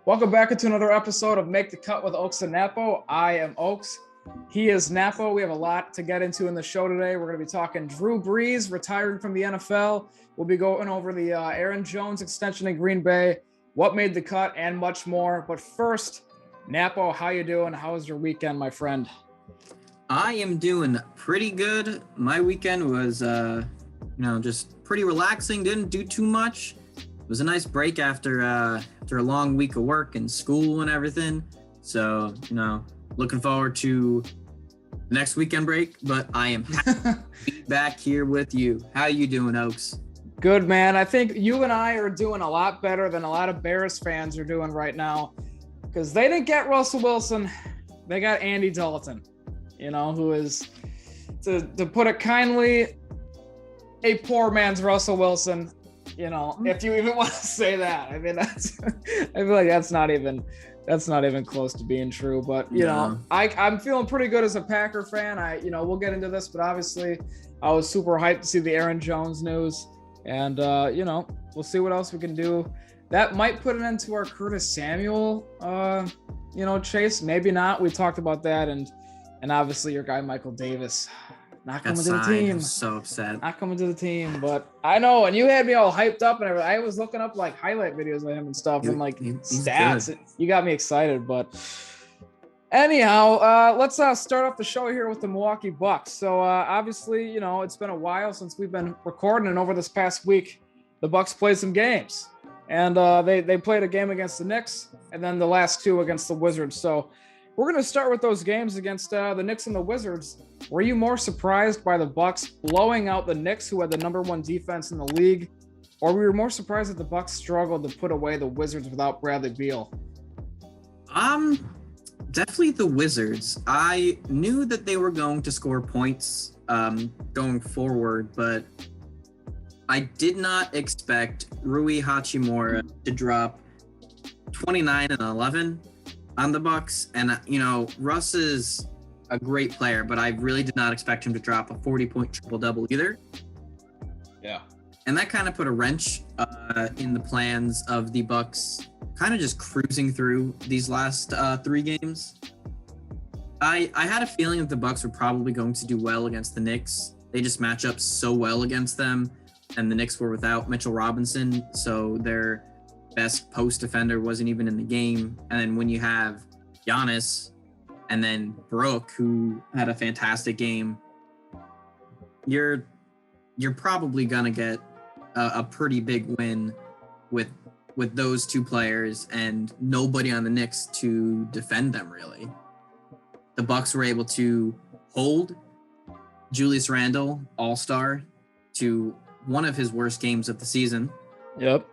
Welcome back into another episode of Make the Cut with Ochs Napo. I am Ochs. He is Napo. We have a lot to get into in the show today. We're going to be talking Drew Brees retiring from the NFL. We'll be going over the Aaron Jones extension in Green Bay, what made the cut, and much more. But first, Napo, how you doing? How was your weekend, my friend? I am doing pretty good. My weekend was, just pretty relaxing. Didn't do too much. It was a nice break after a long week of work and school and everything. So, looking forward to the next weekend break, but I am happy to be back here with you. How you doing, Oaks? Good, man. I think you and I are doing a lot better than a lot of Bears fans are doing right now because they didn't get Russell Wilson. They got Andy Dalton, who is, to put it kindly, a poor man's Russell Wilson. If you even want to say that, I mean, I feel like that's not even close to being true. But I'm feeling pretty good as a Packer fan. We'll get into this, but obviously, I was super hyped to see the Aaron Jones news, and we'll see what else we can do. That might put an end to our Curtis Samuel, chase. Maybe not. We talked about that, and obviously your guy Michael Davis. Not coming to the team. I'm so upset. Not coming to the team, but I know. And you had me all hyped up and everything. I was looking up like highlight videos of him and stuff and like stats. Good. You got me excited. But anyhow, let's start off the show here with the Milwaukee Bucks. So obviously, it's been a while since we've been recording, and over this past week, the Bucks played some games, and they played a game against the Knicks, and then the last two against the Wizards. So we're going to start with those games against the Knicks and the Wizards. Were you more surprised by the Bucks blowing out the Knicks, who had the number one defense in the league, or were you more surprised that the Bucks struggled to put away the Wizards without Bradley Beal? Definitely the Wizards. I knew that they were going to score points going forward, but I did not expect Rui Hachimura to drop 29 and 11 on the Bucks. And Russ is a great player, but I really did not expect him to drop a 40-point triple-double either. Yeah. And that kind of put a wrench in the plans of the Bucks kind of just cruising through these last three games. I had a feeling that the Bucks were probably going to do well against the Knicks. They just match up so well against them, and the Knicks were without Mitchell Robinson, so their best post defender wasn't even in the game. And then when you have Giannis and then Brooke, who had a fantastic game, you're probably gonna get a pretty big win with those two players and nobody on the Knicks to defend them. Really, the Bucks were able to hold Julius Randle, all-star, to one of his worst games of the season. Yep.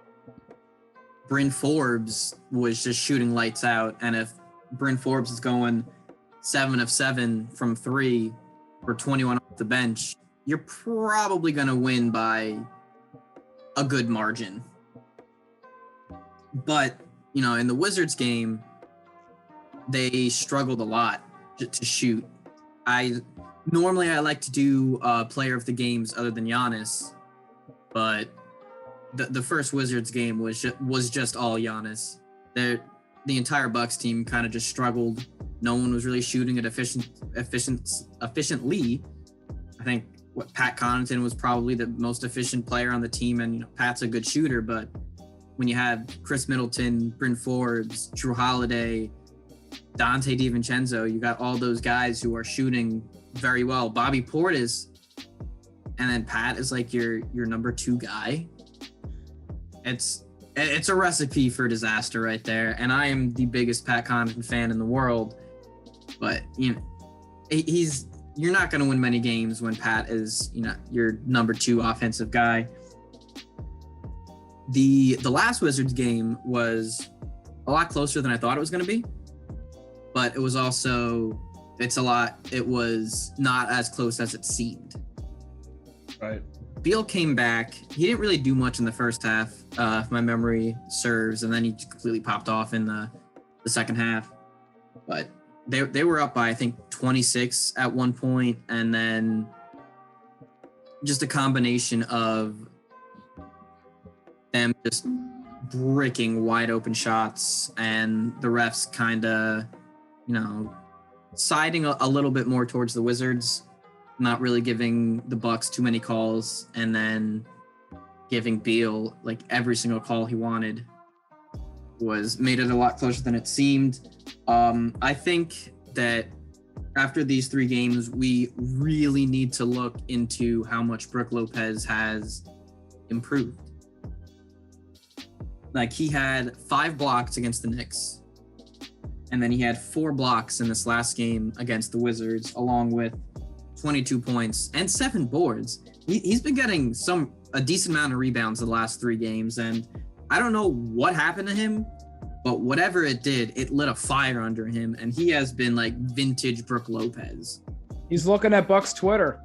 Bryn Forbes was just shooting lights out, and if Bryn Forbes is going 7 of 7 from 3 for 21 off the bench, you're probably going to win by a good margin. But, in the Wizards game, they struggled a lot to shoot. Normally I like to do player of the games other than Giannis, but the first Wizards game was just all Giannis. The entire Bucks team kind of just struggled. No one was really shooting it efficiently. I think Pat Connaughton was probably the most efficient player on the team, and Pat's a good shooter, but when you have Chris Middleton, Bryn Forbes, Drew Holiday, Dante DiVincenzo, you got all those guys who are shooting very well. Bobby Portis, and then Pat is like your number 2 guy. It's a recipe for disaster right there, and I am the biggest Pat Connaughton fan in the world. But you're not going to win many games when Pat is your number 2 offensive guy. The last Wizards game was a lot closer than I thought it was going to be, but it was not as close as it seemed. Right. Beal came back. He didn't really do much in the first half, if my memory serves, and then he completely popped off in the second half. But they were up by, I think, 26 at one point, and then just a combination of them just bricking wide open shots, and the refs kind of, siding a little bit more towards the Wizards, not really giving the Bucks too many calls, and then giving Beal like every single call he wanted made it a lot closer than it seemed. I think that after these 3 games, we really need to look into how much Brook Lopez has improved. Like, he had 5 blocks against the Knicks, and then he had 4 blocks in this last game against the Wizards, along with 22 points and 7 boards. He's been getting a decent amount of rebounds the last 3 games, and I don't know what happened to him, but whatever it did, it lit a fire under him, and he has been like vintage Brook Lopez. He's looking at Bucks Twitter.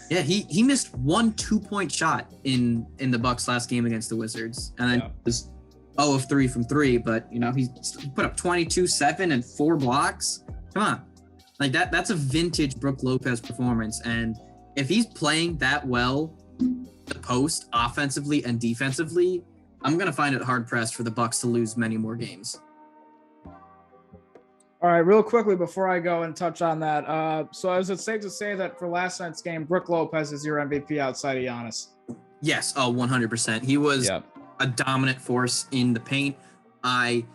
Yeah, he missed 1 2-point shot in the Bucks last game against the Wizards, and then was 0 of 3 from 3. But he put up 22, 7, and 4 blocks. Come on, like that's a vintage Brook Lopez performance. And if he's playing that well, the post offensively and defensively, I'm gonna find it hard pressed for the Bucks to lose many more games. All right, real quickly before I go and touch on that. So is it safe to say that for last night's game, Brook Lopez is your MVP outside of Giannis? Yes, 100%. He was a dominant force in the paint. I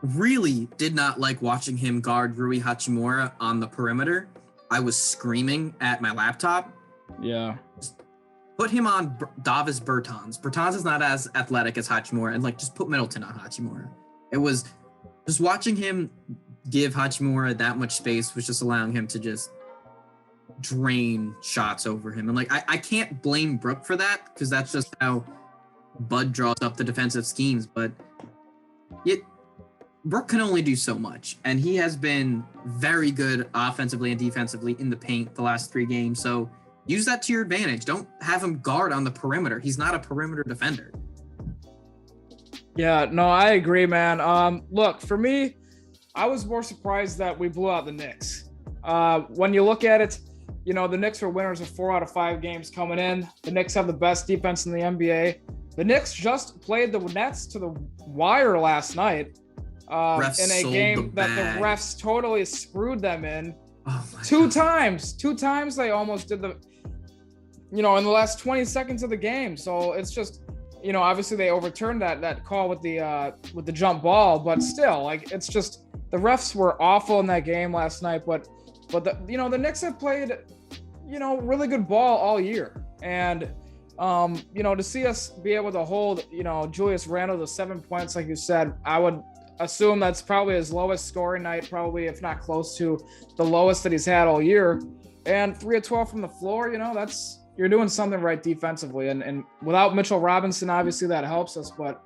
really did not like watching him guard Rui Hachimura on the perimeter. I was screaming at my laptop. Yeah. Put him on Davis Bertans. Bertans is not as athletic as Hachimura, and just put Middleton on Hachimura. It was just watching him give Hachimura that much space was just allowing him to just drain shots over him. And I can't blame Brook for that, because that's just how Bud draws up the defensive schemes. But Brook can only do so much, and he has been very good offensively and defensively in the paint the last 3 games. So use that to your advantage. Don't have him guard on the perimeter. He's not a perimeter defender. Yeah, no, I agree, man. Look, for me, I was more surprised that we blew out the Knicks. When you look at it, the Knicks were winners of 4 out of 5 games coming in. The Knicks have the best defense in the NBA. The Knicks just played the Nets to the wire last night in a game that the refs totally screwed them in. Oh my 2 God. times. 2 times they almost did in the last 20 seconds of the game. So it's just, obviously they overturned that call with the jump ball, but still, it's just the refs were awful in that game last night. But the Knicks have played, really good ball all year, and to see us be able to hold, Julius Randle to 7 points, like you said, I would assume that's probably his lowest scoring night, probably if not close to the lowest that he's had all year. And 3 of 12 from the floor, you're doing something right defensively. And without Mitchell Robinson, obviously that helps us. But,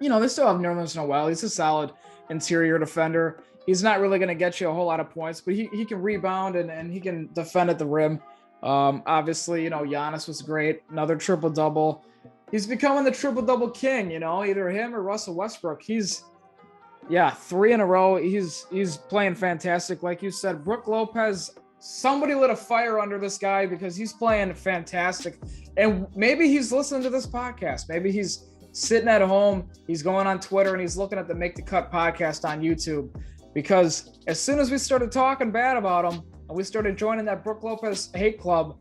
they still have Nerlens Noel. He's a solid interior defender. He's not really going to get you a whole lot of points, but he can rebound and he can defend at the rim. Obviously, Giannis was great. Another triple-double. He's becoming the triple-double king, either him or Russell Westbrook. He's 3 in a row. He's playing fantastic. Like you said, Brook Lopez, somebody lit a fire under this guy because he's playing fantastic. And maybe he's listening to this podcast. Maybe he's sitting at home. He's going on Twitter and he's looking at the Make the Cut podcast on YouTube, because as soon as we started talking bad about him and we started joining that Brook Lopez hate club,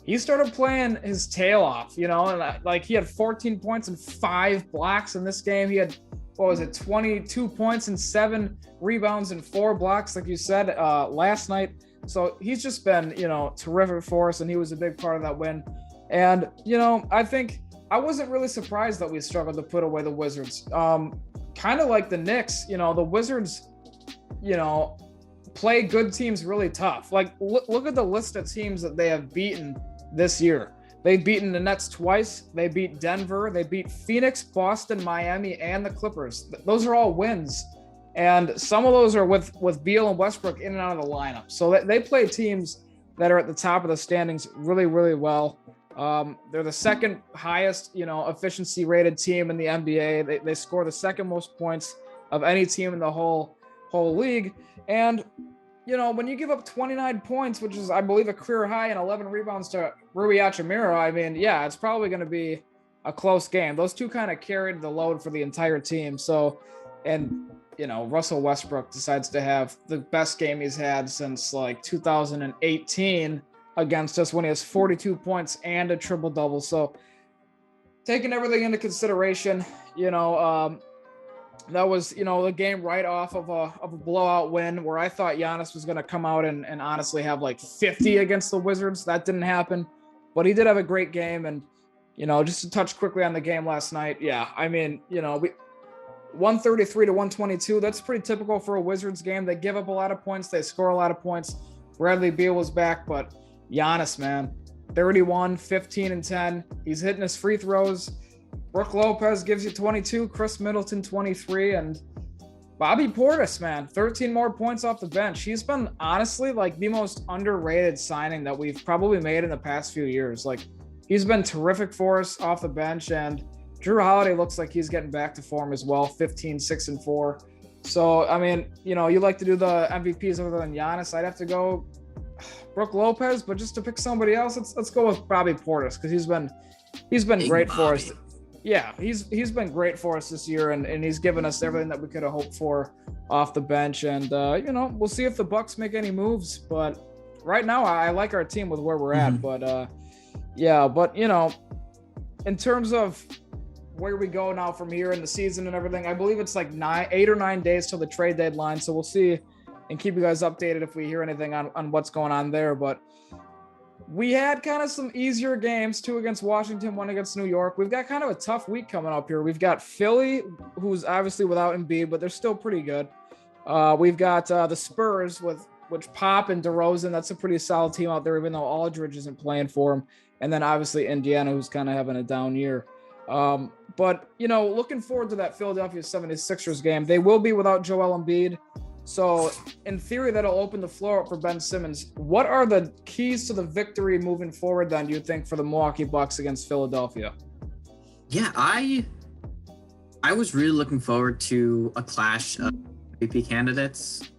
he started playing his tail off, and he had 14 points and 5 blocks in this game. He had, 22 points and 7 rebounds and 4 blocks, like you said, last night. So he's just been, terrific for us, and he was a big part of that win. And, I think I wasn't really surprised that we struggled to put away the Wizards. Kind of like the Knicks, the Wizards, play good teams really tough. Look at the list of teams that they have beaten this year. They've beaten the Nets twice. They beat Denver. They beat Phoenix, Boston, Miami, and the Clippers. Those are all wins. And some of those are with Beal and Westbrook in and out of the lineup. So they play teams that are at the top of the standings really, really well. They're the second highest, efficiency rated team in the NBA. They score the second most points of any team in the whole league. And, when you give up 29 points, which is, I believe, a career high, and 11 rebounds to Rui Hachimura, it's probably going to be, a close game. Those two kind of carried the load for the entire team. So, and Russell Westbrook decides to have the best game he's had since like 2018 against us when he has 42 points and a triple double. So taking everything into consideration, that was, the game right off of a blowout win where I thought Giannis was going to come out and honestly have like 50 against the Wizards. That didn't happen, but he did have a great game. And, just to touch quickly on the game last night. Yeah. I mean, 133 to 122. That's pretty typical for a Wizards game. They give up a lot of points. They score a lot of points. Bradley Beal was back, but Giannis, man, 31, 15 and 10. He's hitting his free throws. Brook Lopez gives you 22, Chris Middleton 23, and Bobby Portis, man, 13 more points off the bench. He's been honestly like the most underrated signing that we've probably made in the past few years. Like, he's been terrific for us off the bench, and Drew Holiday looks like he's getting back to form as well, 15, 6 and 4. So, I mean, you like to do the MVPs other than Giannis. I'd have to go Brook Lopez, but just to pick somebody else, let's go with Bobby Portis, because he's been great for us. Yeah, he's been great for us this year, and he's given us everything that we could have hoped for off the bench. And we'll see if the Bucks make any moves, but right now I like our team with where we're at. But in terms of where we go now from here in the season and everything, I believe it's like 8 or 9 days till the trade deadline. So we'll see and keep you guys updated if we hear anything on what's going on there. But we had kind of some easier games, 2 against Washington, 1 against New York. We've got kind of a tough week coming up here. We've got Philly, who's obviously without Embiid, but they're still pretty good. We've got the Spurs, which Pop and DeRozan. That's a pretty solid team out there, even though Aldridge isn't playing for them. And then obviously Indiana, who's kind of having a down year. But looking forward to that Philadelphia 76ers game. They will be without Joel Embiid. So in theory, that'll open the floor up for Ben Simmons. What are the keys to the victory moving forward then, do you think, for the Milwaukee Bucks against Philadelphia? Yeah, I was really looking forward to a clash of MVP candidates.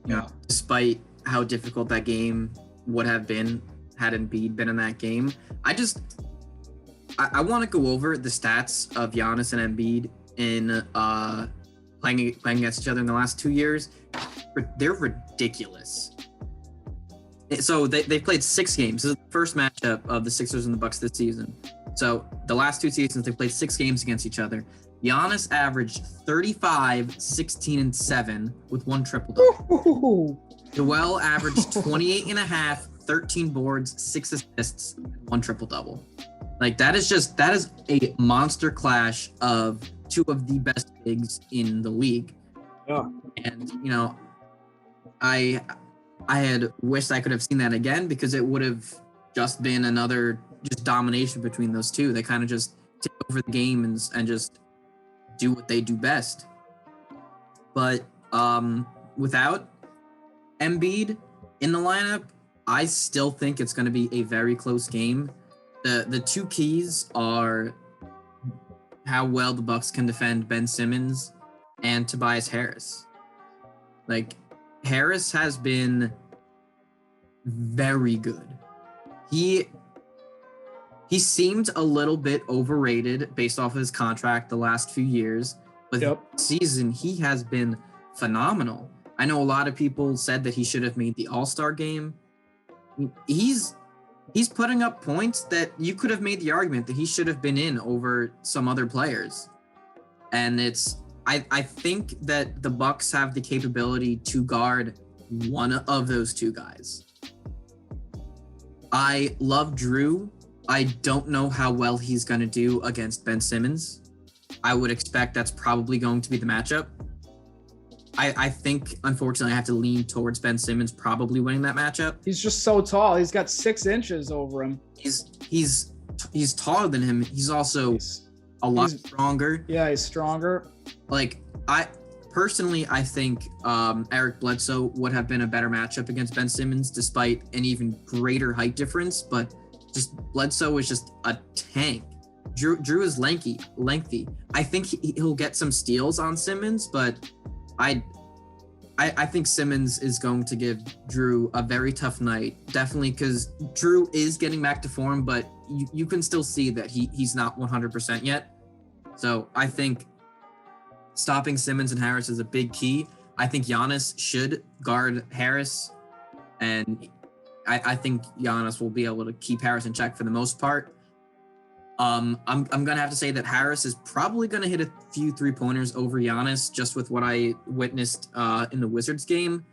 Despite how difficult that game would have been had Embiid been in that game. I want to go over the stats of Giannis and Embiid in playing against each other in the last 2 years. They're ridiculous. So they played 6 games. This is the first matchup of the Sixers and the Bucks this season. So the last 2 seasons, they played 6 games against each other. Giannis averaged 35, 16, and 7 with 1 triple-double. Joel averaged 28 and a half, 13 boards, 6 assists, 1 triple-double. Like, that is a monster clash of 2 of the best bigs in the league. Yeah. And, I had wished I could have seen that again, because it would have just been another just domination between those 2. They kind of just take over the game and just do what they do best. But without Embiid in the lineup, I still think it's going to be a very close game. The 2 keys are how well the Bucks can defend Ben Simmons and Tobias Harris. Like, Harris has been very good. He seemed a little bit overrated based off of his contract the last few years, but this season he has been phenomenal. I know a lot of people said that he should have made the All-Star game. He's putting up points that you could have made the argument that he should have been in over some other players. And I think that the Bucks have the capability to guard one of those 2 guys. I love Drew. I don't know how well he's going to do against Ben Simmons. I would expect that's probably going to be the matchup. I think, unfortunately, I have to lean towards Ben Simmons probably winning that matchup. He's just so tall. He's got 6 inches over him. He's taller than him. He's also a lot stronger. Yeah, he's stronger. Like, I think Eric Bledsoe would have been a better matchup against Ben Simmons, despite an even greater height difference. But just Bledsoe is just a tank. Drew is lengthy. I think he'll get some steals on Simmons, but I think Simmons is going to give Drew a very tough night, definitely, because Drew is getting back to form, but you can still see that he's not 100% yet. So I think stopping Simmons and Harris is a big key. I think Giannis should guard Harris, and I think Giannis will be able to keep Harris in check for the most part. I'm gonna have to say that Harris is probably gonna hit a few 3-pointers over Giannis, just with what I witnessed in the Wizards game,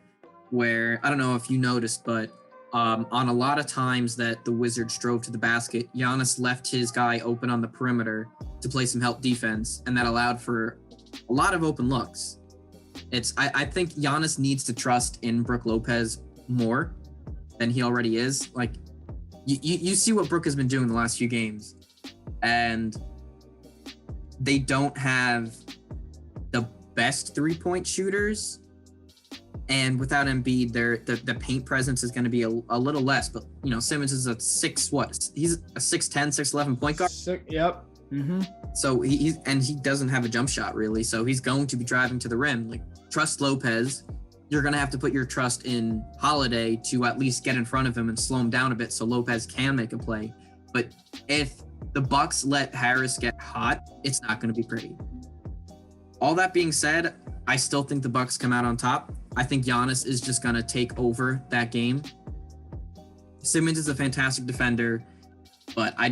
where I don't know if you noticed, but on a lot of times that the Wizards drove to the basket, Giannis left his guy open on the perimeter to play some help defense, and that allowed for a lot of open looks. I think Giannis needs to trust in Brook Lopez more than he already is. Like, you see what Brook has been doing the last few games, and they don't have the best 3-point shooters. And without Embiid, the paint presence is going to be a little less. But, Simmons is he's a 6'10", 6'11" point guard. Yep. Mm-hmm. So he doesn't have a jump shot, really. So he's going to be driving to the rim. Like, trust Lopez. You're going to have to put your trust in Holiday to at least get in front of him and slow him down a bit so Lopez can make a play. But if the Bucks let Harris get hot, it's not going to be pretty. All that being said, I still think the Bucks come out on top. I think Giannis is just going to take over that game. Simmons is a fantastic defender, but I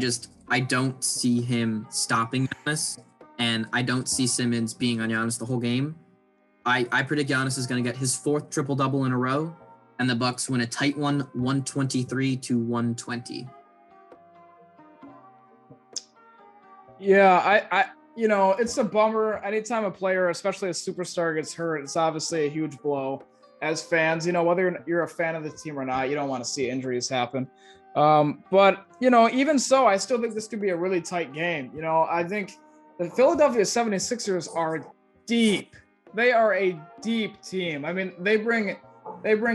don't see him stopping Giannis, and I don't see Simmons being on Giannis the whole game. I predict Giannis is going to get his 4th triple-double in a row, and the Bucks win a tight one, 123-120. Yeah, it's a bummer. Anytime a player, especially a superstar, gets hurt, it's obviously a huge blow. As fans, whether you're a fan of the team or not, you don't want to see injuries happen. But even so, I still think this could be a really tight game. I think the Philadelphia 76ers are deep. They are a deep team. I mean, they bring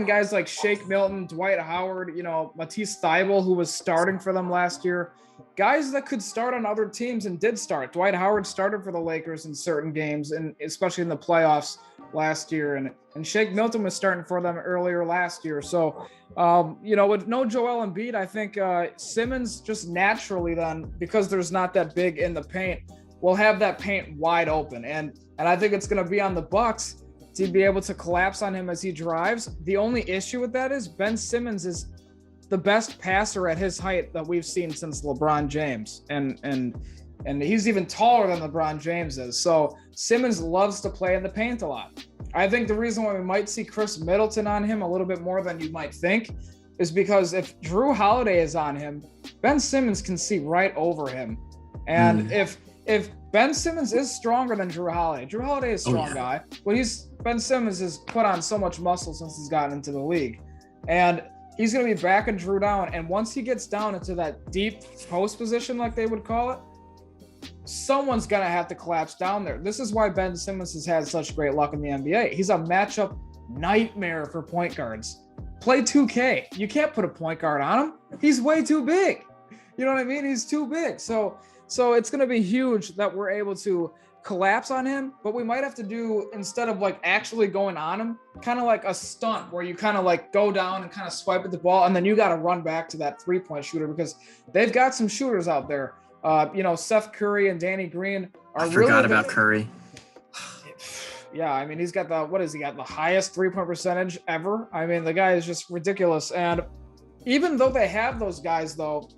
guys like Shake Milton, Dwight Howard, Matisse Thybulle, who was starting for them last year. Guys that could start on other teams and did start. Dwight Howard started for the Lakers in certain games, and especially in the playoffs last year. And Shake Milton was starting for them earlier last year. So, with no Joel Embiid, I think Simmons just naturally then, because there's not that big in the paint, will have that paint wide open. And I think it's going to be on the Bucks to be able to collapse on him as he drives. The only issue with that is Ben Simmons is the best passer at his height that we've seen since LeBron James. And he's even taller than LeBron James is. So Simmons loves to play in the paint a lot. I think the reason why we might see Chris Middleton on him a little bit more than you might think is because if Drew Holiday is on him, Ben Simmons can see right over him. And if Ben Simmons is stronger than Drew Holiday is a strong guy, but Ben Simmons has put on so much muscle since he's gotten into the league. And he's going to be backing Drew down. And once he gets down into that deep post position, like they would call it, someone's going to have to collapse down there. This is why Ben Simmons has had such great luck in the NBA. He's a matchup nightmare for point guards. Play 2K. You can't put a point guard on him. He's way too big. You know what I mean? He's too big. So it's going to be huge that we're able to collapse on him, but we might have to do, instead of like actually going on him, kind of like a stunt where you kind of like go down and kind of swipe at the ball, and then you got to run back to that 3-point shooter, because they've got some shooters out there. Seth Curry and Danny Green are really. I forgot about Curry. Yeah, I mean, he's got the highest 3-point percentage ever. I mean, the guy is just ridiculous. And even though they have those guys, though,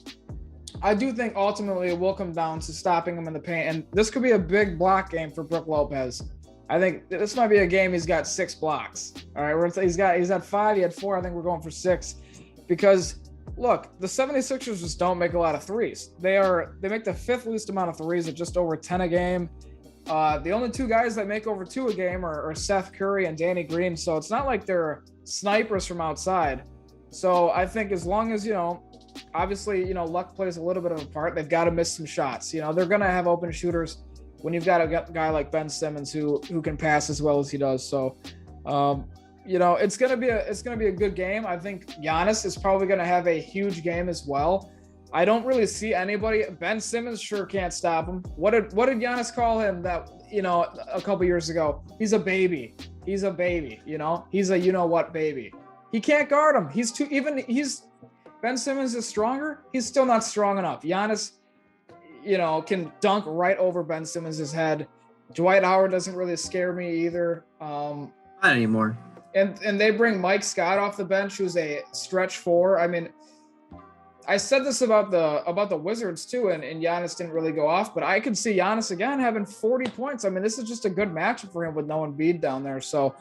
I do think ultimately it will come down to stopping him in the paint. And this could be a big block game for Brook Lopez. I think this might be a game he's got 6 blocks. All right, he's had 5, he had 4. I think we're going for 6. Because, look, the 76ers just don't make a lot of threes. They make the 5th least amount of threes at just over 10 a game. The only 2 guys that make over 2 a game are Seth Curry and Danny Green. So it's not like they're snipers from outside. So I think as long as, obviously, luck plays a little bit of a part. They've got to miss some shots. They're going to have open shooters when you've got a guy like Ben Simmons who can pass as well as he does. So, it's going to be a good game. I think Giannis is probably going to have a huge game as well. I don't really see anybody. Ben Simmons sure can't stop him. What did Giannis call him that, a couple years ago? He's a baby. He's a baby, He's a baby. He can't guard him. Ben Simmons is stronger. He's still not strong enough. Giannis, can dunk right over Ben Simmons' head. Dwight Howard doesn't really scare me either. Not anymore. And they bring Mike Scott off the bench, who's a stretch four. I mean, I said this about the Wizards too, and Giannis didn't really go off, but I could see Giannis again having 40 points. I mean, this is just a good matchup for him with no Embiid down there. So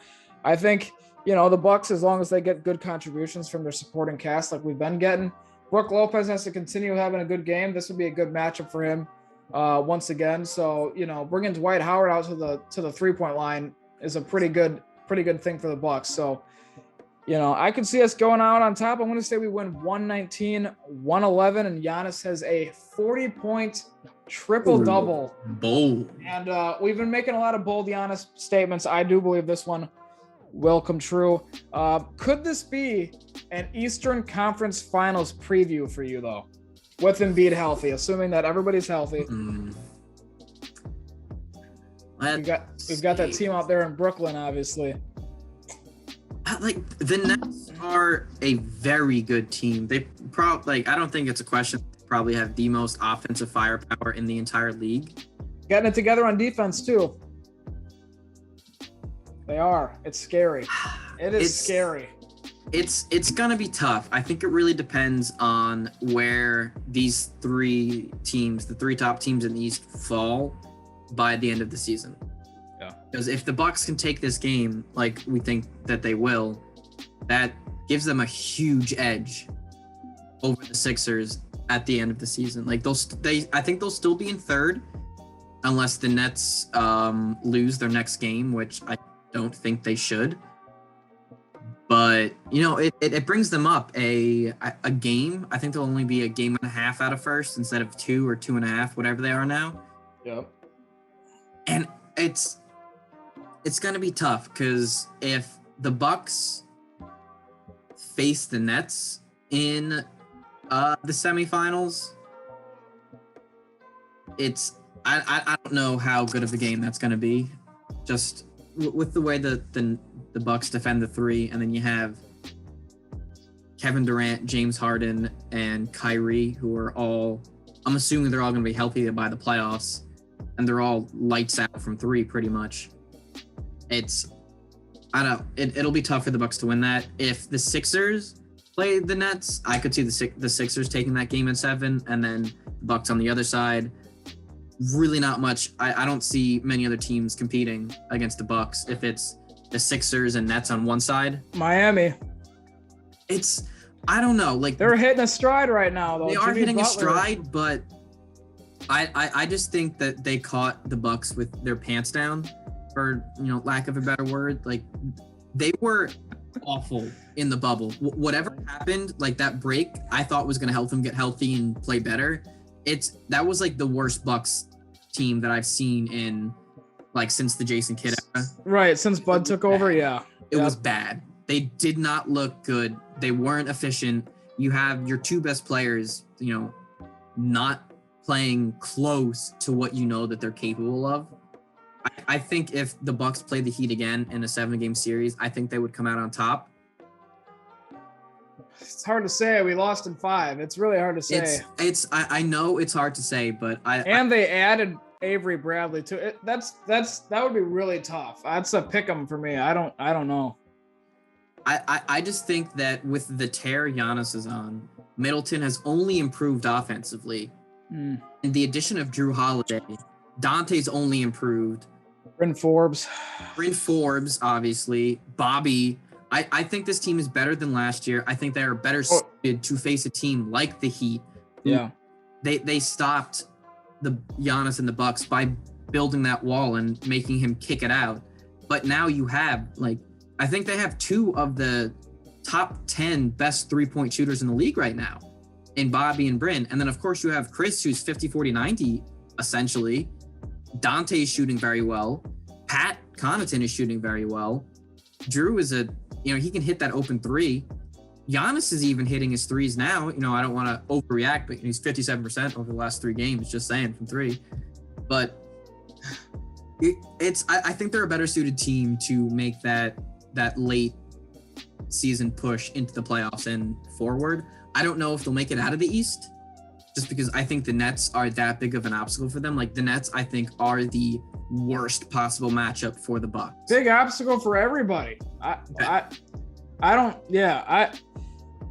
I think, the Bucks, as long as they get good contributions from their supporting cast like we've been getting, Brook Lopez has to continue having a good game. This would be a good matchup for him once again. So, bringing Dwight Howard out to the 3-point line is a pretty good thing for the Bucks. So, I could see us going out on top. I'm going to say we win 119-111, and Giannis has a 40-point triple-double. Bold. And we've been making a lot of bold Giannis statements. I do believe this one will come true. Could this be an Eastern Conference Finals preview for you, though, with Embiid healthy, assuming that everybody's healthy? We've got that team out there in Brooklyn, obviously. Like, the Nets are a very good team. They probably, I don't think it's a question. They probably have the most offensive firepower in the entire league. Getting it together on defense too. They are. It's scary. It's scary. It's gonna be tough. I think it really depends on where these three teams, the three top teams in the East, fall by the end of the season. Because if the Bucks can take this game like we think that they will, that gives them a huge edge over the Sixers at the end of the season. Like I think they'll still be in third unless the Nets lose their next game, which I don't think they should. But it brings them up a game. I think there'll only be a game and a half out of first instead of 2 or 2.5, whatever they are now. Yep. And it's going to be tough because if the Bucks face the Nets in the semifinals, I don't know how good of a game that's going to be. Just with the way the Bucks defend the three, and then you have Kevin Durant, James Harden, and Kyrie, who are all, I'm assuming they're all going to be healthy by the playoffs, and they're all lights out from three pretty much. It'll be tough for the Bucks to win that. If the Sixers play the Nets, I could see the Sixers taking that game in 7, and then the Bucks on the other side. Really not much. I don't see many other teams competing against the Bucks if it's the Sixers and Nets on one side. Miami. I don't know. Like, they're hitting a stride right now, though. They are hitting a stride, but I just think that they caught the Bucks with their pants down, for lack of a better word. Like, they were awful in the bubble. Whatever happened, like that break, I thought was going to help them get healthy and play better. That was like the worst Bucks team that I've seen in since the Jason Kidd era. Right, since Bud took over, yeah. It was bad. They did not look good. They weren't efficient. You have your two best players, not playing close to what that they're capable of. I think if the Bucks play the Heat again in a 7-game series, I think they would come out on top. It's hard to say. We lost in 5. It's really hard to say. I know it's hard to say, but they added Avery Bradley to it. That would be really tough. That's a pick 'em for me. I don't know. I just think that with the tear Giannis is on, Middleton has only improved offensively. And the addition of Drew Holiday, Dante's only improved. Bryn Forbes, obviously. Bobby. I think this team is better than last year. I think they are better suited to face a team like the Heat. Yeah. They stopped the Giannis and the Bucks by building that wall and making him kick it out. But now you have, I think they have 2 of the top 10 best 3-point shooters in the league right now in Bobby and Bryn. And then, of course, you have Chris, who's 50, 40, 90, essentially. Dante is shooting very well. Pat Connaughton is shooting very well. Drew is he can hit that open 3. Giannis is even hitting his 3s now. I don't want to overreact, but he's 57% over the last 3 games, just saying, from 3. But I think they're a better suited team to make that late season push into the playoffs and forward. I don't know if they'll make it out of the East, just because I think the Nets are that big of an obstacle for them. Like the Nets, I think, are the worst possible matchup for the Bucks. Big obstacle for everybody.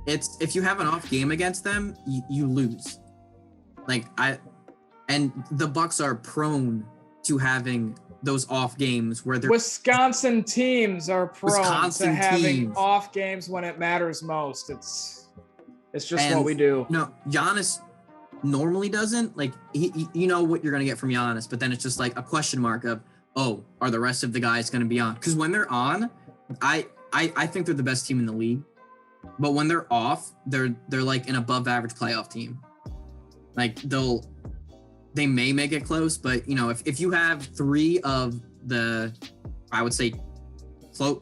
It's if you have an off game against them, you lose. And the Bucks are prone to having those off games where they're Wisconsin teams are prone to having off games when it matters most. It's just what we do. No, Giannis normally doesn't. Like he you know what you're gonna get from Giannis, but then it's just like a question mark of, oh, are the rest of the guys gonna be on? Because when they're on, I think they're the best team in the league. But when they're off, they're like an above average playoff team. Like they may make it close, but you know, if you have 3 of the, I would say,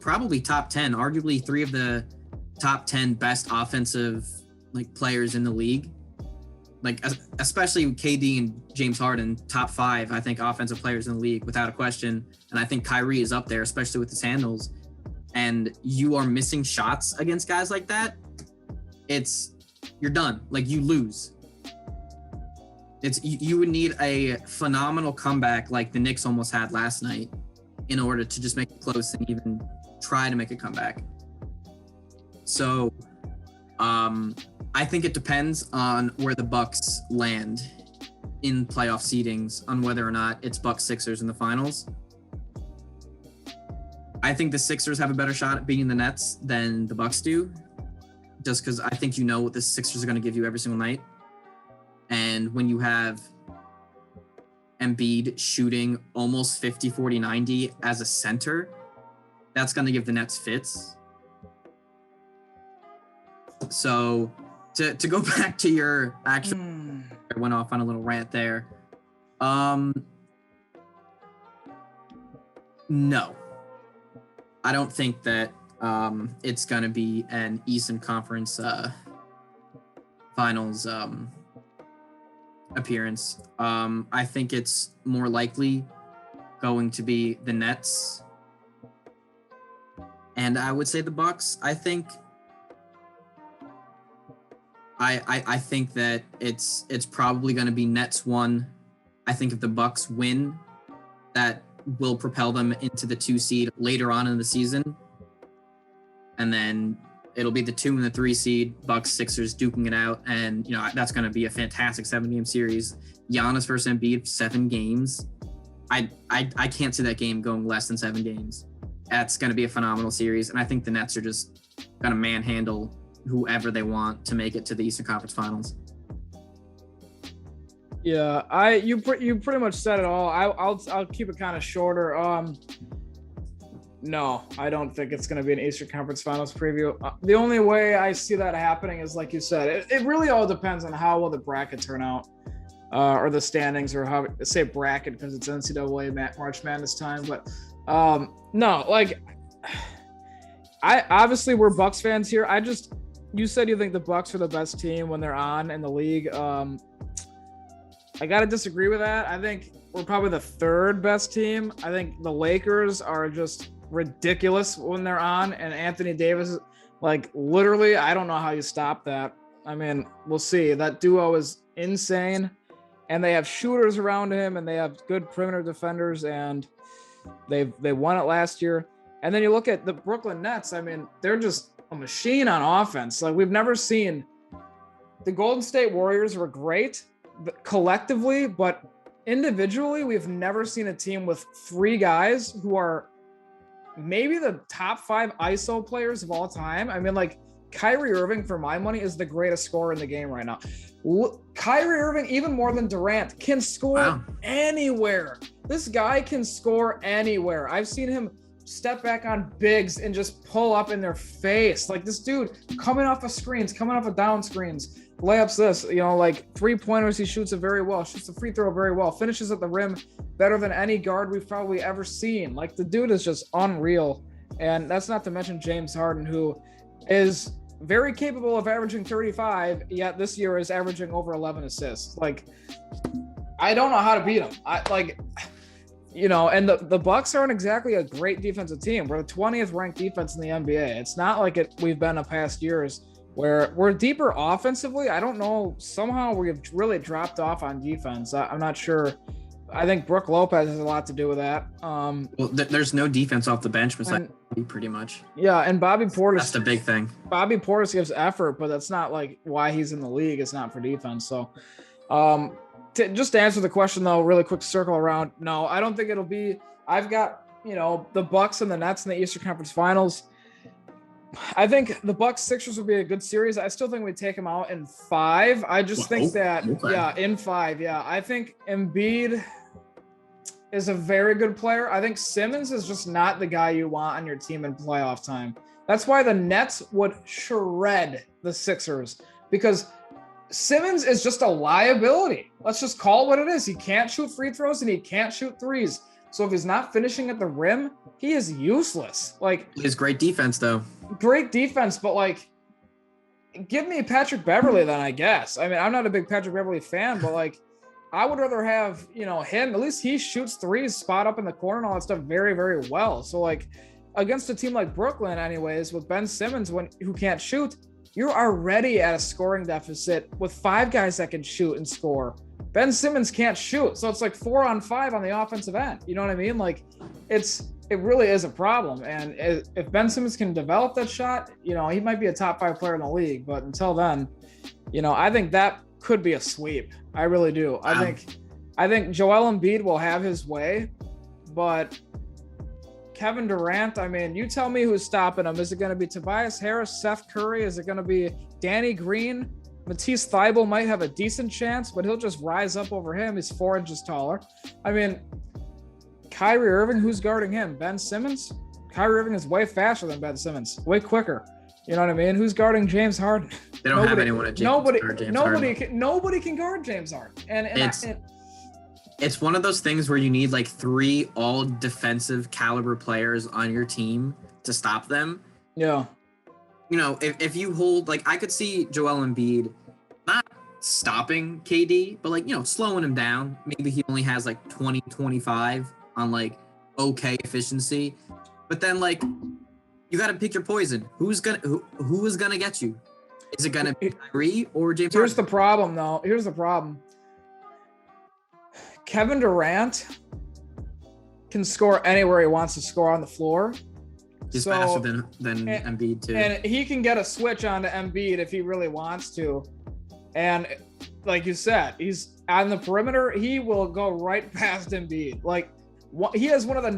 probably top 10, arguably 3 of the top 10 best offensive like players in the league, like especially KD and James Harden, top 5, I think, offensive players in the league without a question. And I think Kyrie is up there, especially with his handles. And you are missing shots against guys like that, you're done. Like you lose. You would need a phenomenal comeback like the Knicks almost had last night in order to just make it close and even try to make a comeback. So I think it depends on where the Bucks land in playoff seedings on whether or not it's Bucks Sixers in the finals. I think the Sixers have a better shot at beating the Nets than the Bucks do, just because I think you know what the Sixers are going to give you every single night. And when you have Embiid shooting almost 50, 40, 90 as a center, that's going to give the Nets fits. So to go back to your actual, I went off on a little rant there. No. I don't think that it's going to be an Eastern Conference Finals appearance. I think it's more likely going to be the Nets. And I would say the Bucks. I think that it's probably going to be Nets 1. I think if the Bucks win, that will propel them into the 2 seed later on in the season. And then it'll be the 2 and the 3 seed, Bucks, Sixers duking it out. And, you know, that's going to be a fantastic 7-game series. Giannis versus Embiid, 7 games. I can't see that game going less than 7 games. That's going to be a phenomenal series. And I think the Nets are just going to manhandle whoever they want to make it to the Eastern Conference Finals. Yeah, you pretty much said it all. I'll keep it kind of shorter. No, I don't think it's going to be an Eastern Conference Finals preview. The only way I see that happening is, like you said, it really all depends on how will the bracket turn out, or the standings, or how, say bracket because it's NCAA March Madness time. But no, like obviously we're Bucks fans here. You said you think the Bucks are the best team when they're on in the league. I got to disagree with that. I think we're probably the 3rd best team. I think the Lakers are just ridiculous when they're on, and Anthony Davis, like literally, I don't know how you stop that. I mean, we'll see. That duo is insane, and they have shooters around him, and they have good perimeter defenders, and they won it last year. And then you look at the Brooklyn Nets. I mean, they're just a machine on offense. Like we've never seen. The Golden State Warriors were great collectively, but individually, we've never seen a team with 3 guys who are maybe the top 5 ISO players of all time. I mean, like Kyrie Irving, for my money, is the greatest scorer in the game right now. Kyrie Irving, even more than Durant, can score anywhere. This guy can score anywhere. I've seen him step back on bigs and just pull up in their face. Like this dude coming off of screens, coming off of down screens, layups this, you know, like 3-pointers, he shoots it very well, shoots the free throw very well, finishes at the rim better than any guard we've probably ever seen. Like the dude is just unreal. And that's not to mention James Harden, who is very capable of averaging 35, yet this year is averaging over 11 assists. Like, I don't know how to beat him. And the Bucks aren't exactly a great defensive team. We're the 20th ranked defense in the NBA. It's not like we've been in past years. where we're deeper offensively. I don't know. Somehow we've really dropped off on defense. I'm not sure. I think Brook Lopez has a lot to do with that. Well, there's no defense off the bench besides pretty much. Yeah, and Bobby Portis. That's the big thing. Bobby Portis gives effort, but that's not like why he's in the league. It's not for defense. So, just to answer the question though, really quick circle around. No, I don't think it'll be. I've got the Bucks and the Nets in the Eastern Conference Finals. I think the Bucks Sixers would be a good series. I still think we take them out in 5. I just think that in 5. Yeah, I think Embiid is a very good player. I think Simmons is just not the guy you want on your team in playoff time. That's why the Nets would shred the Sixers, because Simmons is just a liability. Let's just call it what it is. He can't shoot free throws and he can't shoot threes. So if he's not finishing at the rim, he is useless. Like, he has great defense though. Great defense, but like, give me Patrick Beverley then, I guess. I mean, I'm not a big Patrick Beverley fan, but like, I would rather have, him. At least he shoots threes, spot up in the corner and all that stuff very, very well. So like, against a team like Brooklyn anyways, with Ben Simmons who can't shoot, you're already at a scoring deficit with 5 guys that can shoot and score. Ben Simmons can't shoot. So it's like 4 on 5 on the offensive end. You know what I mean? Like, it really is a problem. And if Ben Simmons can develop that shot, he might be a top 5 player in the league. But until then, I think that could be a sweep. I really do. Wow. I think Joel Embiid will have his way, but Kevin Durant, I mean, you tell me who's stopping him. Is it going to be Tobias Harris, Seth Curry? Is it going to be Danny Green? Matisse Thybulle might have a decent chance, but he'll just rise up over him. He's 4 inches taller. I mean, Kyrie Irving, who's guarding him? Ben Simmons? Kyrie Irving is way faster than Ben Simmons, way quicker. You know what I mean? Who's guarding James Harden? They don't have anyone at James Harden. Nobody can guard James Harden. And it's one of those things where you need like 3 all defensive caliber players on your team to stop them. Yeah. If you hold, like, I could see Joel Embiid not stopping KD, but like, slowing him down. Maybe he only has like 20, 25 on like okay efficiency. But then like, you got to pick your poison. Who is gonna get you? Is it gonna be Kyrie or James Harden? Here's the problem though. Here's the problem. Kevin Durant can score anywhere he wants to score on the floor. He's faster than Embiid too. And he can get a switch onto Embiid if he really wants to. And like you said, he's on the perimeter. He will go right past Embiid. Like, he has one of the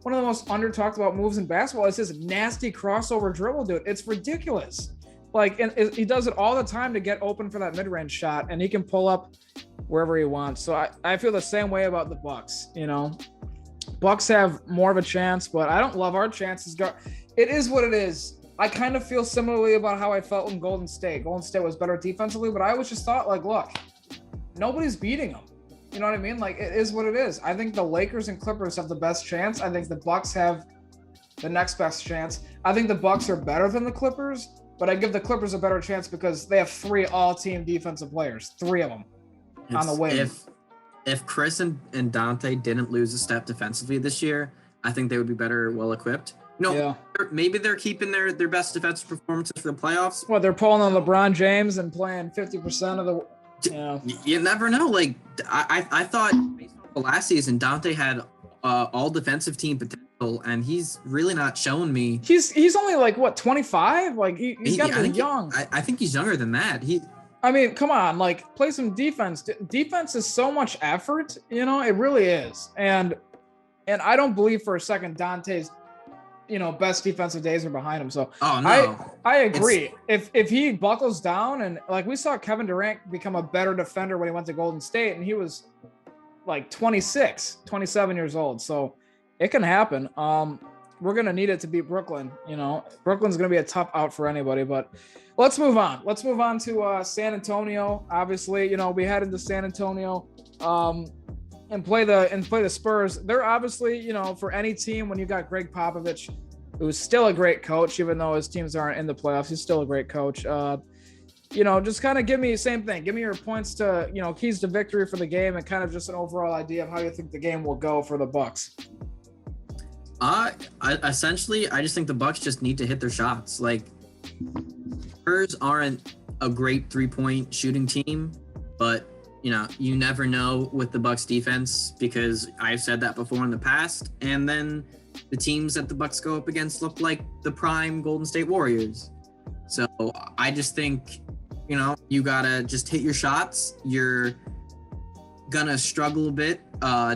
most under talked about moves in basketball. It's his nasty crossover dribble, dude. It's ridiculous. Like, and he does it all the time to get open for that mid-range shot, and he can pull up wherever he wants. So I feel the same way about the Bucks. Bucks have more of a chance, but I don't love our chances. It is what it is. I kind of feel similarly about how I felt in Golden State. Golden State was better defensively, but I always just thought, like, look, nobody's beating them. You know what I mean? Like, it is what it is. I think the Lakers and Clippers have the best chance. I think the Bucks have the next best chance. I think the Bucks are better than the Clippers, but I give the Clippers a better chance because they have 3 all-team defensive players, 3 of them on the wing. If Chris and Dante didn't lose a step defensively this year, I think they would be better well-equipped. Maybe they're keeping their best defensive performances for the playoffs. Well, they're pulling on LeBron James and playing 50% of the You never know. Like, I thought based on the last season, Dante had all defensive team potential, and he's really not shown me. He's only like, what, 25? Like, he's got to be young. I think he's younger than that. I mean, come on, like, play some defense. Defense is so much effort, it really is. And I don't believe for a second Dante's, best defensive days are behind him. So I agree. If he buckles down, and like we saw Kevin Durant become a better defender when he went to Golden State, and he was like 26, 27 years old. So it can happen. We're going to need it to beat Brooklyn. Brooklyn's going to be a tough out for anybody, but let's move on. Let's move on to San Antonio. Obviously, we head into San Antonio and play the Spurs. They're obviously, for any team, when you got Greg Popovich, who's still a great coach, even though his teams aren't in the playoffs, he's still a great coach. Just kind of give me the same thing. Give me your points to, keys to victory for the game, and kind of just an overall idea of how you think the game will go for the Bucks. I just think the Bucks just need to hit their shots. Like, Spurs aren't a great 3-point shooting team, but you never know with the Bucks defense, because I've said that before in the past. And then the teams that the Bucks go up against look like the prime Golden State Warriors. So I just think, you gotta just hit your shots. You're gonna struggle a bit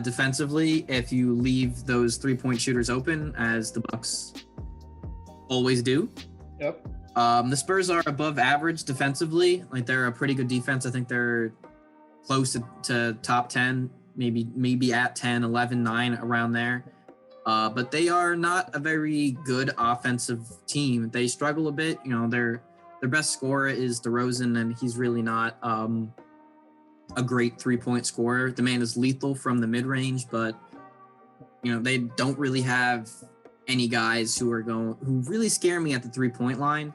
defensively if you leave those 3-point shooters open, as the Bucks always do. Yep. The Spurs are above average defensively. Like, they're a pretty good defense. I think they're close to top 10, maybe at 10, 11, 9, around there. But they are not a very good offensive team. They struggle a bit. Their best scorer is DeRozan, and he's really not a great 3-point scorer. The man is lethal from the mid-range, but they don't really have any guys who really scare me at the 3-point line.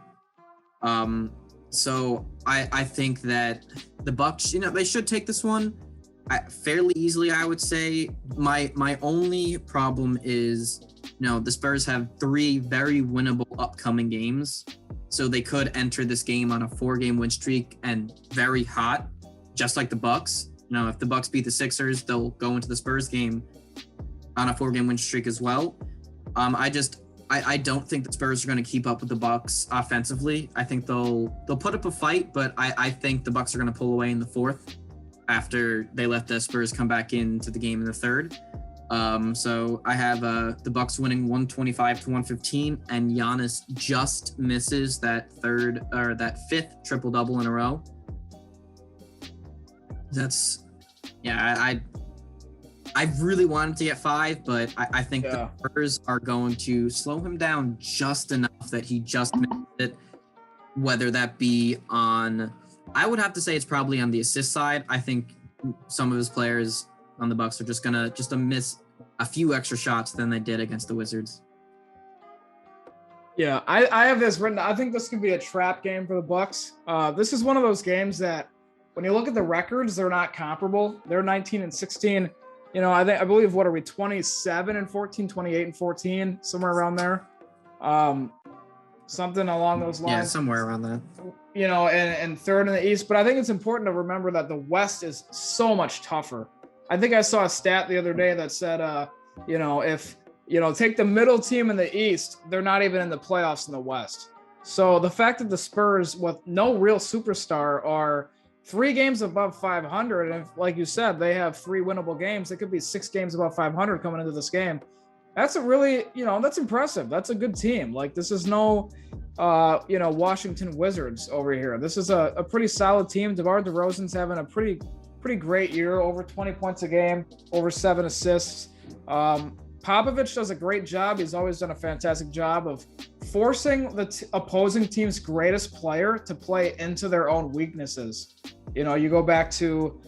So I think that the Bucks, they should take this one fairly easily, I would say. My only problem is, the Spurs have 3 very winnable upcoming games. So they could enter this game on a 4-game win streak and very hot, just like the Bucks. If the Bucks beat the Sixers, they'll go into the Spurs game on a 4-game win streak as well. I don't think the Spurs are going to keep up with the Bucks offensively. I think they'll put up a fight, but I think the Bucks are going to pull away in the 4th after they let the Spurs come back into the game in the 3rd. So I have the Bucks winning 125-115, and Giannis just misses that 5th triple-double in a row. I really want him to get 5, but I think the Spurs are going to slow him down just enough that he just missed it. Whether that be on, I would have to say it's probably on the assist side. I think some of his players on the Bucks are just gonna miss a few extra shots than they did against the Wizards. Yeah, I have this written. I think this could be a trap game for the Bucks. This is one of those games that, when you look at the records, they're not comparable. They're 19-16. I believe, what are we, 27-14, 28-14, somewhere around there. Something along those lines. Yeah, somewhere around that. And 3rd in the East. But I think it's important to remember that the West is so much tougher. I think I saw a stat the other day that said, if, take the middle team in the East, they're not even in the playoffs in the West. So the fact that the Spurs, with no real superstar, are 3 games above 500, and if, like you said, they have 3 winnable games, it could be 6 games above 500 coming into this game. That's a really, that's impressive. That's a good team. Like, this is no, Washington Wizards over here. This is a pretty solid team. DeMar DeRozan's having a pretty great year, over 20 points a game, over 7 assists. Popovich does a great job. He's always done a fantastic job of forcing the opposing team's greatest player to play into their own weaknesses. You go back to,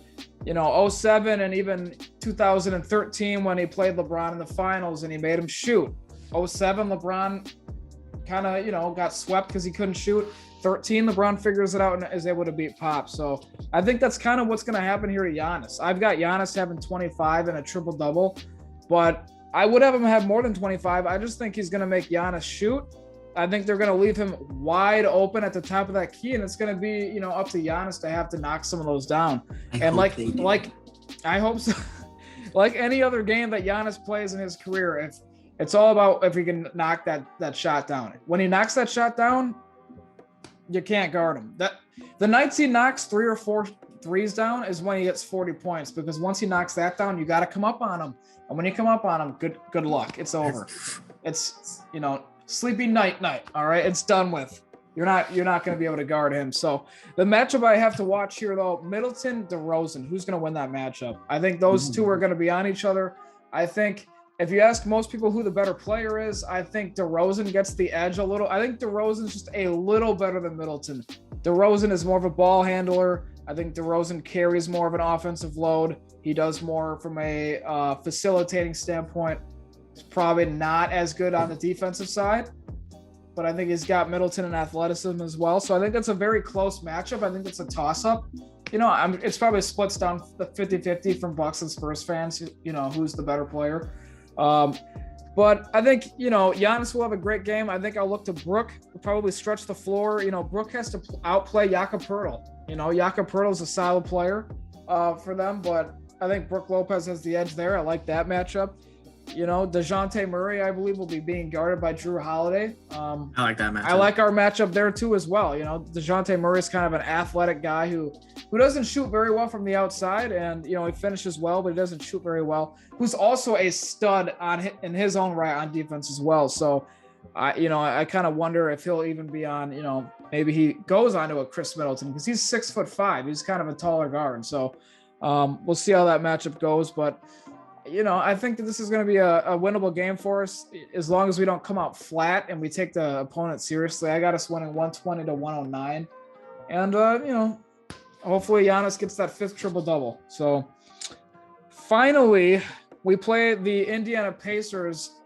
07 and even 2013 when he played LeBron in the finals and he made him shoot. 07, LeBron kind of, got swept because he couldn't shoot. 13, LeBron figures it out and is able to beat Pop. So I think that's kind of what's going to happen here to Giannis. I've got Giannis having 25 and a triple-double, but I would have him have more than 25. I just think he's going to make Giannis shoot. I think they're going to leave him wide open at the top of that key, and it's going to be, up to Giannis to have to knock some of those down. I hope so. Like any other game that Giannis plays in his career, it's all about if he can knock that shot down. When he knocks that shot down, you can't guard him. The nights he knocks 3 or 4 threes down is when he gets 40 points, because once he knocks that down, you got to come up on him. And when you come up on him, good luck. It's over. It's, sleepy night. All right. It's done with. You're not going to be able to guard him. So the matchup I have to watch here, though, Middleton, DeRozan, who's going to win that matchup? I think those two are going to be on each other. I think if you ask most people who the better player is, I think DeRozan gets the edge a little. I think DeRozan's just a little better than Middleton. DeRozan is more of a ball handler. I think DeRozan carries more of an offensive load. He does more from a facilitating standpoint. He's probably not as good on the defensive side, but I think he's got Middleton and athleticism as well. So I think that's a very close matchup. I think it's a toss-up. It's probably splits down the 50-50 from Bucks and Spurs fans, who's the better player. But I think, Giannis will have a great game. I think I'll look to Brook. He'll probably stretch the floor. Brook has to outplay Jakob Poeltl. Jakob Poeltl's a solid player for them, but I think Brook Lopez has the edge there. I like that matchup. DeJounte Murray, I believe, will be being guarded by Drew Holiday. I like that matchup. I like our matchup there too as well. DeJounte Murray is kind of an athletic guy who doesn't shoot very well from the outside, and he finishes well, but he doesn't shoot very well. Who's also a stud in his own right on defense as well. So, I kind of wonder if he'll even be on. Maybe he goes onto a Chris Middleton because he's 6'5". He's kind of a taller guard. So, we'll see how that matchup goes, but. I think that this is going to be a winnable game for us as long as we don't come out flat and we take the opponent seriously. I got us winning 120-109. And, hopefully Giannis gets that 5th triple-double. So, finally, we play the Indiana Pacers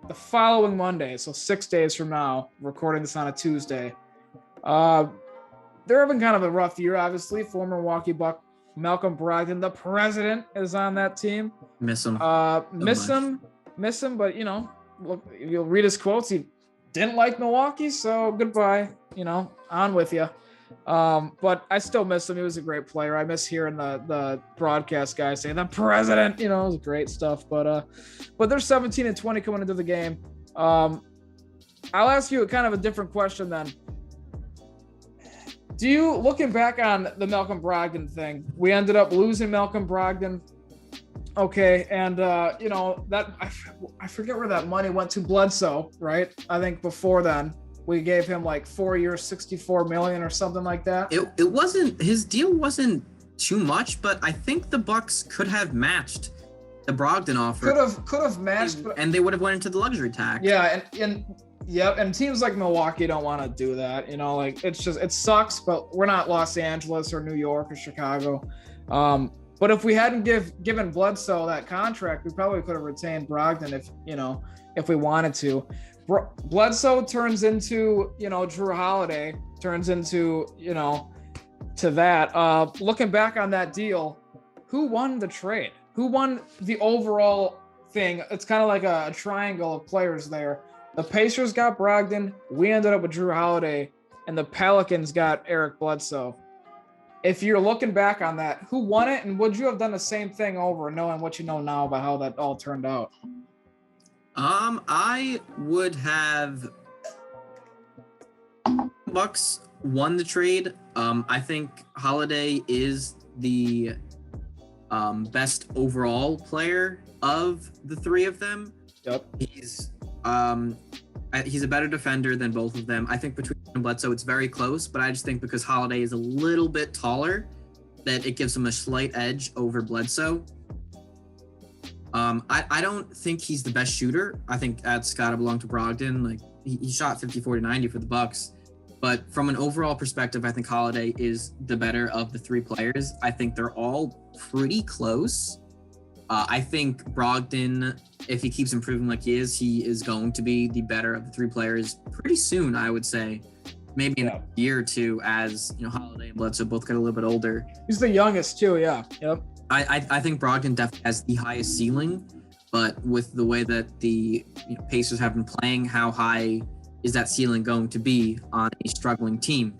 the following Monday, so 6 days from now, recording this on a Tuesday. They're having kind of a rough year, obviously. Former Milwaukee Buck Malcolm Brogdon, the president, is on that team. Miss him. Miss him. But look, you'll read his quotes. He didn't like Milwaukee, so goodbye. On with you. But I still miss him. He was a great player. I miss hearing the broadcast guys saying the president. It was great stuff. But they're 17-20 coming into the game. I'll ask you kind of a different question then. Do you, looking back on the Malcolm Brogdon thing, we ended up losing Malcolm Brogdon. Okay, and that I forget where that money went to. Bledsoe, right? I think before then we gave him like 4 years, $64 million or something like that. It wasn't, his deal wasn't too much, but I think the Bucks could have matched the Brogdon offer. Could have matched, and they would have went into the luxury tax. Yeah, and teams like Milwaukee don't want to do that. It sucks, but we're not Los Angeles or New York or Chicago. But if we hadn't given Bledsoe that contract, we probably could have retained Brogdon if we wanted to. Bledsoe turns into, Drew Holiday turns into, to that. Looking back on that deal, who won the trade? Who won the overall thing? It's kind of like a triangle of players there. The Pacers got Brogdon, we ended up with Drew Holiday, and the Pelicans got Eric Bledsoe. If you're looking back on that, who won it, and would you have done the same thing over, knowing what you know now about how that all turned out? I would have Bucks won the trade. I think Holiday is the best overall player of the three of them. Yep. He's a better defender than both of them. I think between him and Bledsoe, it's very close, but I just think because Holiday is a little bit taller, that it gives him a slight edge over Bledsoe. I don't think he's the best shooter. I think that's got to belong to Brogdon. Like he shot 50, 40, 90 for the Bucks. But from an overall perspective, I think Holiday is the better of the three players. I think they're all pretty close. I think Brogdon, if he keeps improving like he is going to be the better of the three players pretty soon, I would say. Maybe in a year or two as, Holiday and Bledsoe both get a little bit older. He's the youngest too, yeah. Yep. I think Brogdon definitely has the highest ceiling, but with the way that the Pacers have been playing, how high is that ceiling going to be on a struggling team?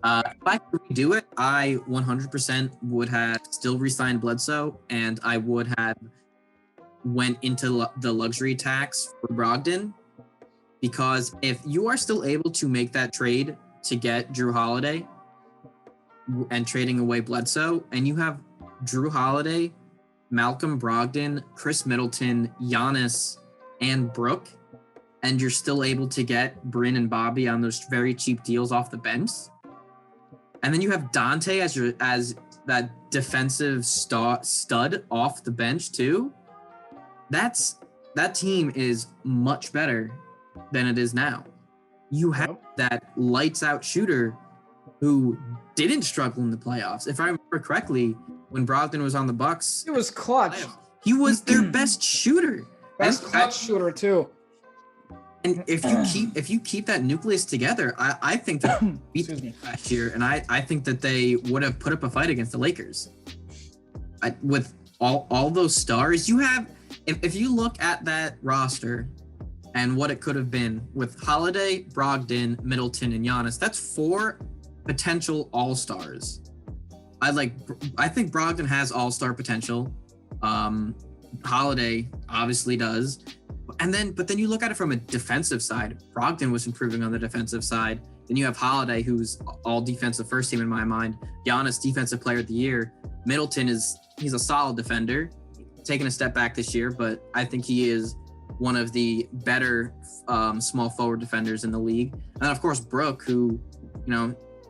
If I could redo it, I 100% would have still re-signed Bledsoe, and I would have went into the luxury tax for Brogdon, because if you are still able to make that trade to get Drew Holiday and trading away Bledsoe, and you have Drew Holiday, Malcolm Brogdon, Chris Middleton, Giannis, and Brook, and you're still able to get Bryn and Bobby on those very cheap deals off the bench, and then you have Dante as that defensive stud off the bench too, that team is much better than it is now. You have that lights out shooter who didn't struggle in the playoffs. If I remember correctly, when Brogdon was on the Bucks, he was clutch. He was their best shooter. Best clutch shooter too. And if you keep that nucleus together, I think that beat them last year, and I think that they would have put up a fight against the Lakers. With all those stars, you have if you look at that roster and what it could have been with Holiday, Brogdon, Middleton, and Giannis, that's 4 potential all-stars. I think Brogdon has all-star potential. Holiday obviously does. But then you look at it from a defensive side. Brogdon was improving on the defensive side. Then you have Holiday, who's all defensive first team in my mind. Giannis, defensive player of the year. Middleton he's a solid defender, taking a step back this year, but I think he is one of the better small forward defenders in the league. And then of course Brook, who,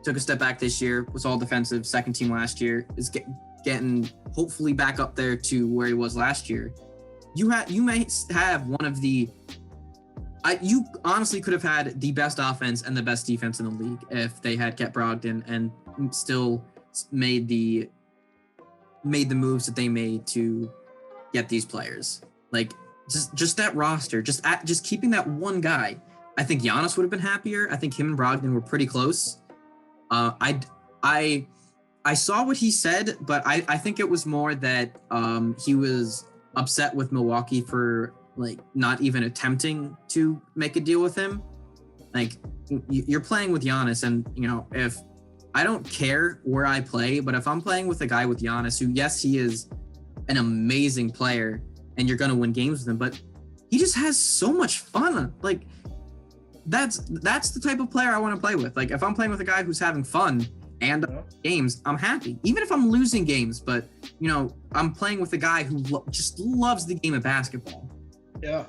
took a step back this year, was all defensive, second team last year, is getting hopefully back up there to where he was last year. You may have one of the you honestly could have had the best offense and the best defense in the league if they had kept Brogdon and still made the moves that they made to get these players. Like just that roster, just keeping that one guy. I think Giannis would have been happier. I think him and Brogdon were pretty close. I saw what he said, but I think it was more that he was upset with Milwaukee for not even attempting to make a deal with him. Like, you're playing with Giannis, and if I don't care where I play, but if I'm playing with a guy with Giannis, who, yes, he is an amazing player and you're going to win games with him, but he just has so much fun. Like, that's the type of player I want to play with. Like, if I'm playing with a guy who's having fun and games, I'm happy. Even if I'm losing games, but I'm playing with a guy who just loves the game of basketball. Yeah.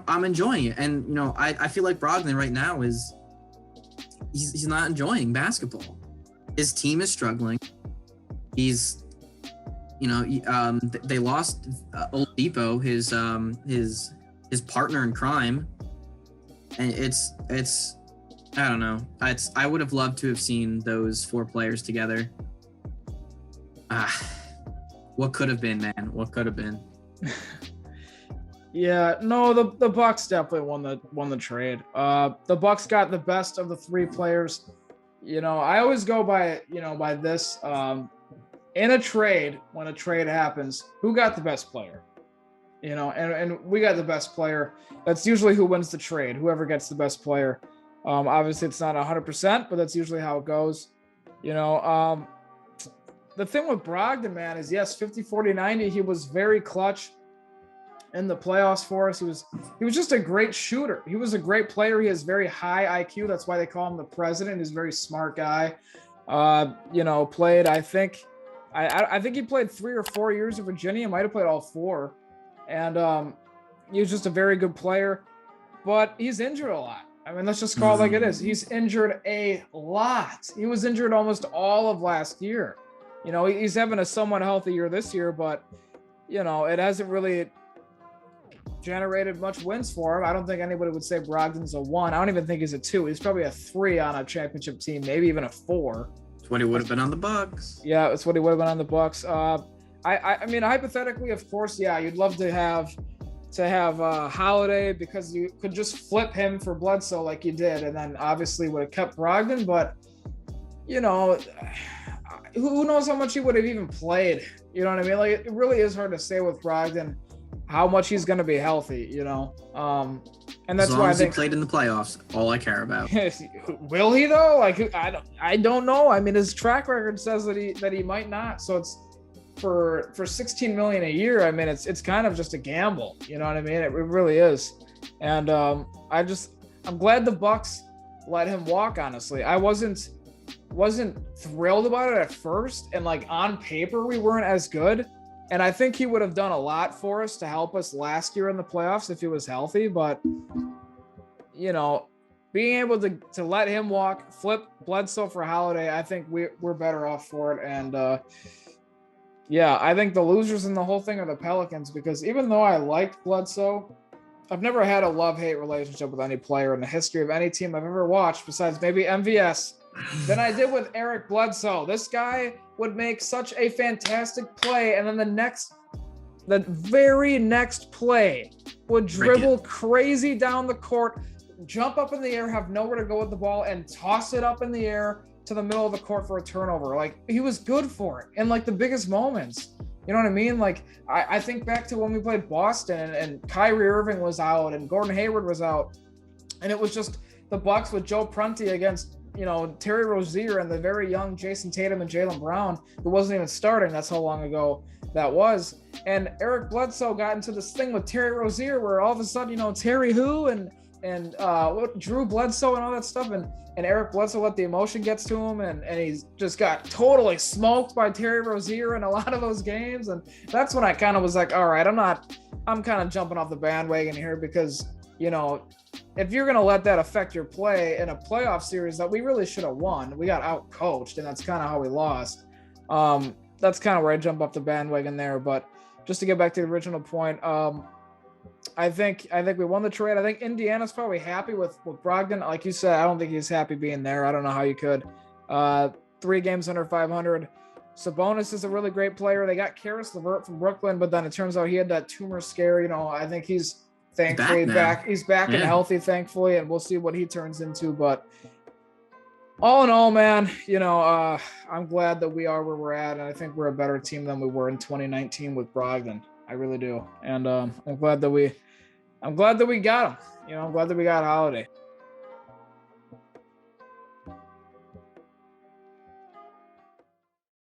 I'm enjoying it. And, I feel like Brogdon right now he's not enjoying basketball. His team is struggling. He's, they lost Oladipo, his partner in crime. And it's I don't know. I would have loved to have seen those 4 players together. What could have been, man? What could have been? Yeah, no, the Bucks definitely won the trade. The Bucks got the best of the 3 players. I always go by this. In a trade, when a trade happens, who got the best player? And we got the best player. That's usually who wins the trade, whoever gets the best player. Obviously, it's not 100%, but that's usually how it goes. The thing with Brogdon, man, is yes, 50, 40, 90, he was very clutch in the playoffs for us. He was just a great shooter. He was a great player. He has very high IQ. That's why they call him the president. He's a very smart guy. Played, I think he played 3 or 4 years at Virginia. He might have played all 4. And he was just a very good player, but he's injured a lot. I mean, let's just call it like it is. He's injured a lot. He was injured almost all of last year. He's having a somewhat healthy year this year, but, it hasn't really generated much wins for him. I don't think anybody would say Brogdon's a 1. I don't even think he's a 2. He's probably a 3 on a championship team, maybe even a 4. That's what he would have been on the Bucks. Yeah, that's what he would have been on the Bucks. I mean, hypothetically, of course, yeah, you'd love to have Holiday, because you could just flip him for Bledsoe like you did, and then obviously would have kept Brogdon. But who knows how much he would have even played? You know what I mean? Like, it really is hard to say with Brogdon how much he's going to be healthy. And that's why I think he played in the playoffs. All I care about. Will he though? Like, I don't know. I mean, his track record says that he might not. So it's. For $16 million a year, I mean, it's kind of just a gamble. You know what I mean? It really is. And I'm glad the Bucks let him walk. Honestly, I wasn't thrilled about it at first, and on paper we weren't as good. And I think he would have done a lot for us to help us last year in the playoffs if he was healthy. But being able to let him walk, flip Bledsoe for Holiday, I think we're better off for it. And yeah, I think the losers in the whole thing are the Pelicans, because even though I liked Bledsoe, I've never had a love-hate relationship with any player in the history of any team I've ever watched, besides maybe MVS, than I did with Eric Bledsoe. This guy would make such a fantastic play, and then the very next play would dribble crazy down the court, jump up in the air, have nowhere to go with the ball, and toss it up in the air to the middle of the court for a turnover. Like, he was good for it in the biggest moments. You know what I mean? Like, I think back to when we played Boston and Kyrie Irving was out and Gordon Hayward was out. And it was just the Bucks with Joe Prunty against, Terry Rozier and the very young Jason Tatum and Jaylen Brown, who wasn't even starting. That's how long ago that was. And Eric Bledsoe got into this thing with Terry Rozier where all of a sudden, Terry who and Drew Bledsoe and all that stuff. And Eric Bledsoe let the emotion gets to him, and he's just got totally smoked by Terry Rozier in a lot of those games. And that's when I kind of was like, all right, I'm kind of jumping off the bandwagon here because, if you're going to let that affect your play in a playoff series that we really should have won, we got out coached, and that's kind of how we lost. That's kind of where I jump off the bandwagon there. But just to get back to the original point, I think we won the trade. I think Indiana's probably happy with Brogdon. Like you said, I don't think he's happy being there. I don't know how you could. 3 games under 500. Sabonis is a really great player. They got Karis LeVert from Brooklyn, but then it turns out he had that tumor scare. I think he's thankfully back. He's back and healthy, thankfully, and we'll see what he turns into. But all in all, man, I'm glad that we are where we're at, and I think we're a better team than we were in 2019 with Brogdon. I really do. And I'm glad that we got him. I'm glad that we got Holiday.